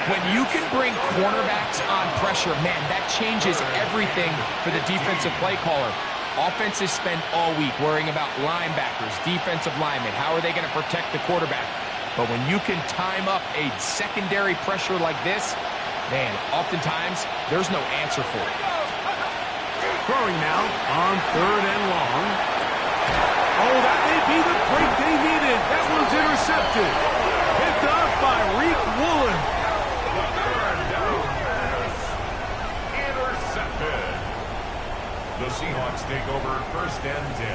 Speaker 3: When you can bring cornerbacks on pressure, man, that changes everything for the defensive play caller. Offenses spend all week worrying about linebackers, defensive linemen. How are they going to protect the quarterback? But when you can time up a secondary pressure like this, man, oftentimes there's no answer for it.
Speaker 1: Throwing now on 3rd and long. Oh, that may be the break they needed. That one's intercepted. Picked up by Reek Woolen.
Speaker 2: Intercepted. The Seahawks take over 1st and 10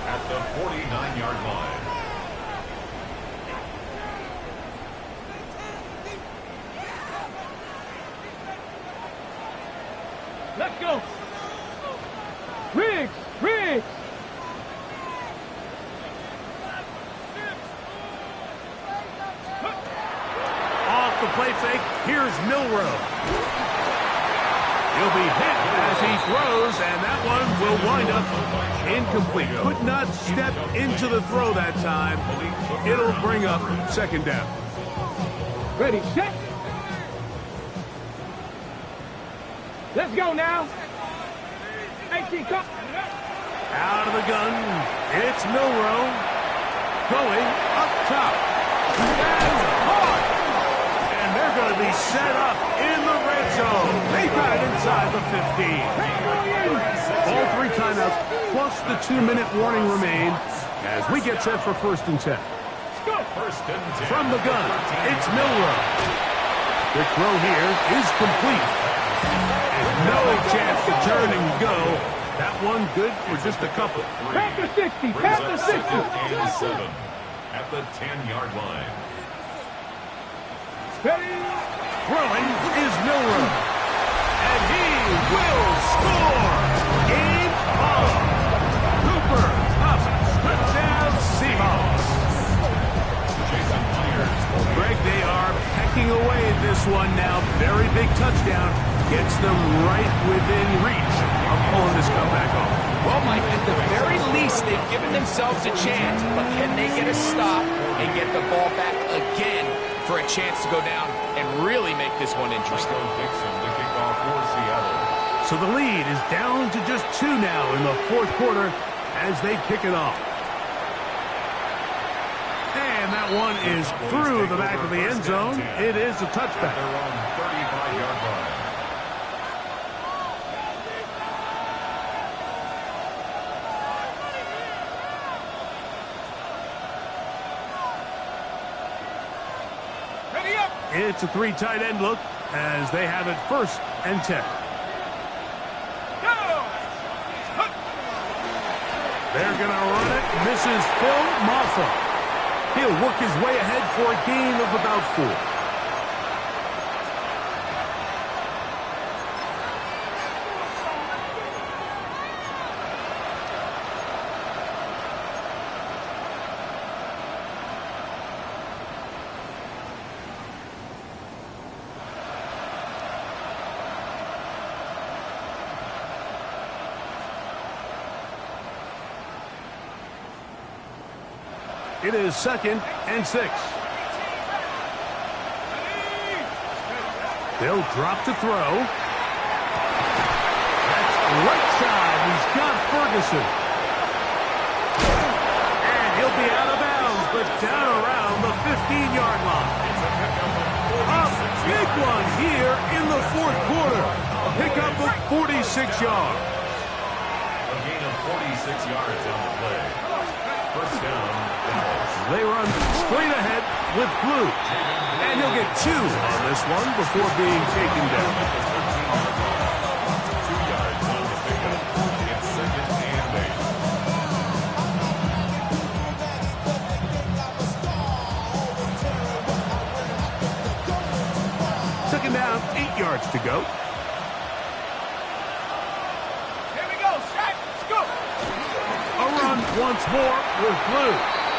Speaker 2: at the 49-yard line.
Speaker 4: Let's go. Riggs.
Speaker 1: Off the play fake, here's Milroe. He'll be hit as he throws, and that one will wind up incomplete. Could not step into the throw that time. It'll bring up 2nd down.
Speaker 4: Ready, set. Let's go now. 18, come.
Speaker 1: Out of the gun, it's Milroe. Going up top. And hard. And they're going to be set up in the red zone. They got it inside the 15. All 3 timeouts plus the 2-minute warning remain as we get set for 1st and 10. From the gun, it's Milroe. The throw here is complete. And no chance to turn and go. That one good for just a couple.
Speaker 4: Panther 60, Panther 60.
Speaker 2: And 7 at the 10-yard line.
Speaker 4: Ready.
Speaker 1: Throwing is Milroe. And he will score. Game on. Cooper up. Touchdown Seahawks.
Speaker 2: Jason Myers.
Speaker 1: Greg, they are pecking away at this one now. Very big touchdown. Gets them right within reach of pulling this comeback off.
Speaker 3: Well, Mike, at the very least, they've given themselves a chance, but can they get a stop and get the ball back again for a chance to go down and really make this one interesting?
Speaker 2: Dixon to kick off for Seattle.
Speaker 1: So the lead is down to just 2 now in the 4th quarter as they kick it off. And that one is through the back of the end zone. It is a touchback.
Speaker 2: They're on 35-yard line.
Speaker 1: It's a 3 tight end look as they have it 1st and 10. They're going to run it. Misses Phil Maffa. He'll work his way ahead for a gain of about 4. It is 2nd and 6. They'll drop to throw. That's right side. He's got Ferguson. And he'll be out of bounds, but down around the 15-yard line. A big one here in the 4th quarter. A pickup of 46 yards.
Speaker 2: A gain of 46 yards on the play. 1st down.
Speaker 1: They run straight ahead with Blue. And he'll get 2 on this one before being taken down.
Speaker 2: 2 yards on the pickup. It's 2nd and
Speaker 1: 8. 2nd down, 8 yards to go.
Speaker 4: Here we go, set, scoop.
Speaker 1: A run once more with Blue.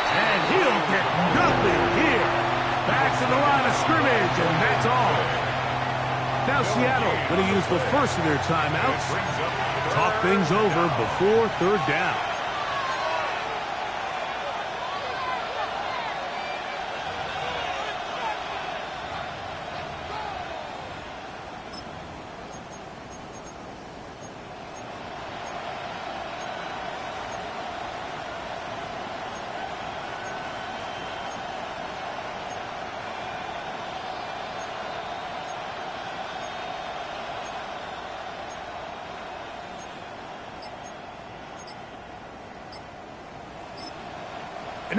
Speaker 1: And he'll get nothing here. Back to the line of scrimmage, and that's all. Now Seattle going to use the first of their timeouts. Talk things over before 3rd down.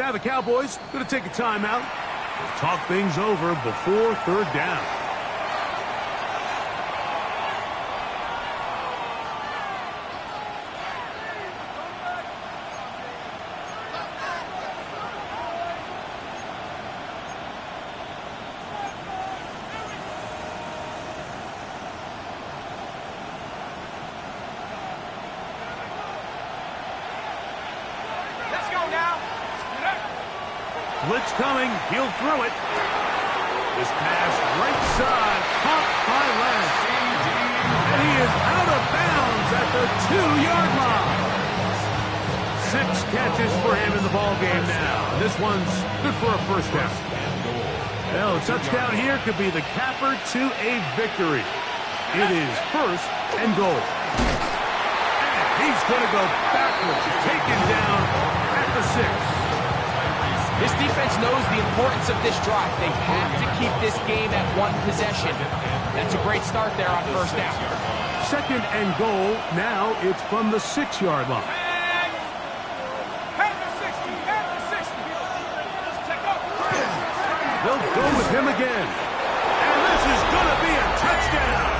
Speaker 1: Now the Cowboys going to take a timeout. Talk things over before third down. Blitz coming. He'll throw it. This pass right side, caught by Lance. And he is out of bounds at the 2-yard line. 6 catches for him in the ball game now. This one's good for a first down. Well, a touchdown here could be the capper to a victory. It is first and goal. And he's going to go backwards, taken down at the 6.
Speaker 3: This defense knows the importance of this drive. They have to keep this game at 1 possession. That's a great start there on first down.
Speaker 1: Second and goal. Now it's from the 6-yard line. They'll go with him again. And this is going to be a touchdown.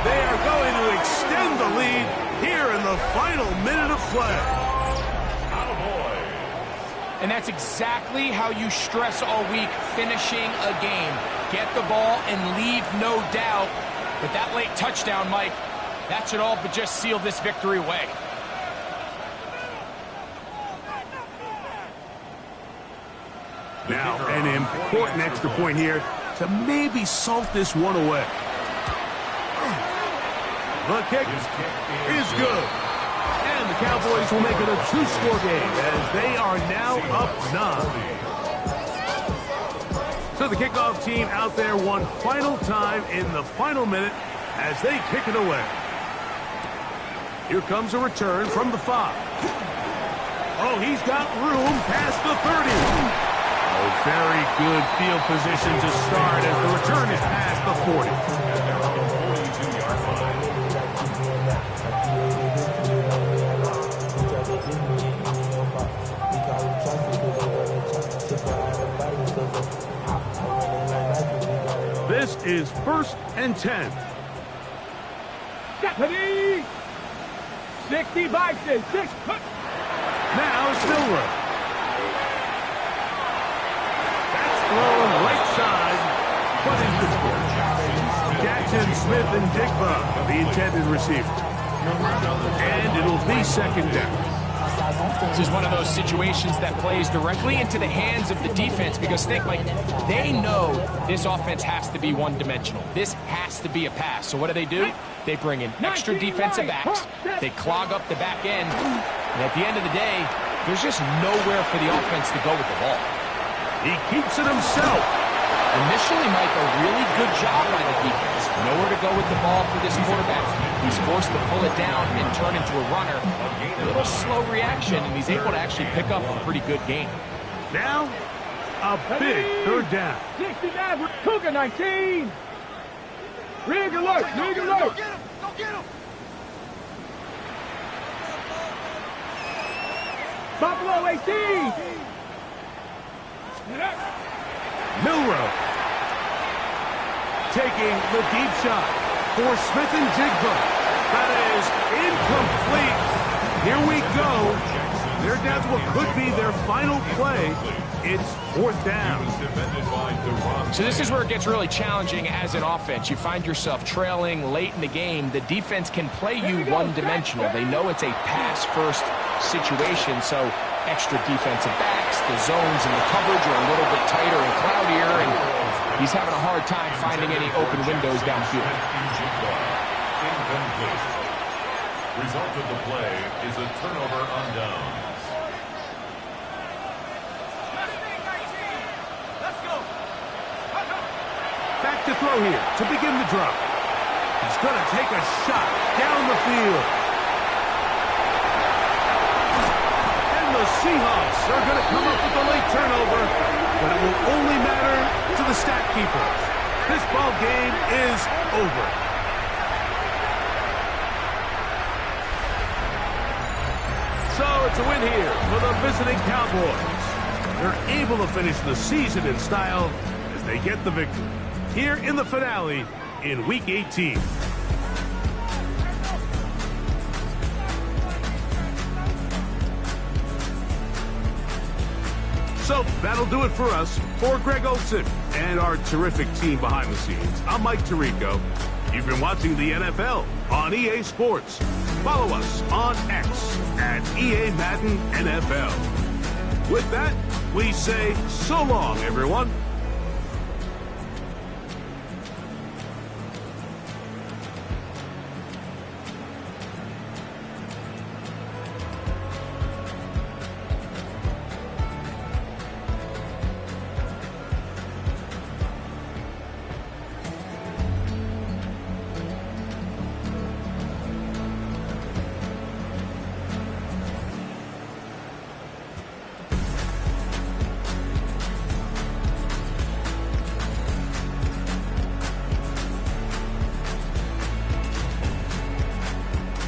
Speaker 1: They are going to extend the lead here in the final minute of play.
Speaker 3: And that's exactly how you stress all week, finishing a game. Get the ball and leave no doubt. But that late touchdown, Mike, that should all but just seal this victory away.
Speaker 1: Now, an important extra point here to maybe salt this one away. The kick is good. And the Cowboys will make it a 2-score game as they are now up 9. So the kickoff team out there one final time in the final minute as they kick it away. Here comes a return from the 5. Oh, he's got room past the 30. Oh, very good field position to start as the return is past the 40. This is first and 10.
Speaker 4: Stephanie! 60 boxes, 6.
Speaker 1: Now it's Milrow. That's thrown right side, but incomplete. Jackson, Smith, and Digba, the intended receiver. And it'll be second down.
Speaker 3: This is one of those situations that plays directly into the hands of the defense because think, like, they know this offense has to be one-dimensional. This has to be a pass. So what do? They bring in extra defensive backs. They clog up the back end. And at the end of the day, there's just nowhere for the offense to go with the ball.
Speaker 1: He keeps it himself.
Speaker 3: Initially, Mike, a really good job by the defense. Nowhere to go with the ball for this quarterback. He's forced to pull it down and turn into a runner. A little slow reaction, and he's able to actually pick up a pretty good game.
Speaker 1: Now, a big third down.
Speaker 4: 69 for Cougar 19. Rig alert, rig alert.
Speaker 5: Go get him.
Speaker 4: Buffalo 18.
Speaker 1: Milrow taking the deep shot for Smith and Jigba. That is incomplete. Here we go. They're down to what could be their final play. It's fourth down.
Speaker 3: So this is where it gets really challenging as an offense. You find yourself trailing late in the game. The defense can play you one-dimensional. They know it's a pass-first situation, so extra defensive backs, the zones and the coverage are a little bit tighter and cloudier, and he's having a hard time finding any open windows downfield.
Speaker 2: Result of the play is a turnover on downs.
Speaker 1: Back to throw here to begin the drive. He's going to take a shot down the field. And the Seahawks are going to come up with a late turnover, but it will only matter to the stat keepers. This ball game is over. So it's a win here for the visiting Cowboys. they're able to finish the season in style as they get the victory here in the finale in Week 18. So that'll do it for us. For Greg Olson and our terrific team behind the scenes, I'm Mike Tirico. You've been watching the NFL on EA Sports. Follow us on X at EA Madden NFL. With that, we say so long, everyone.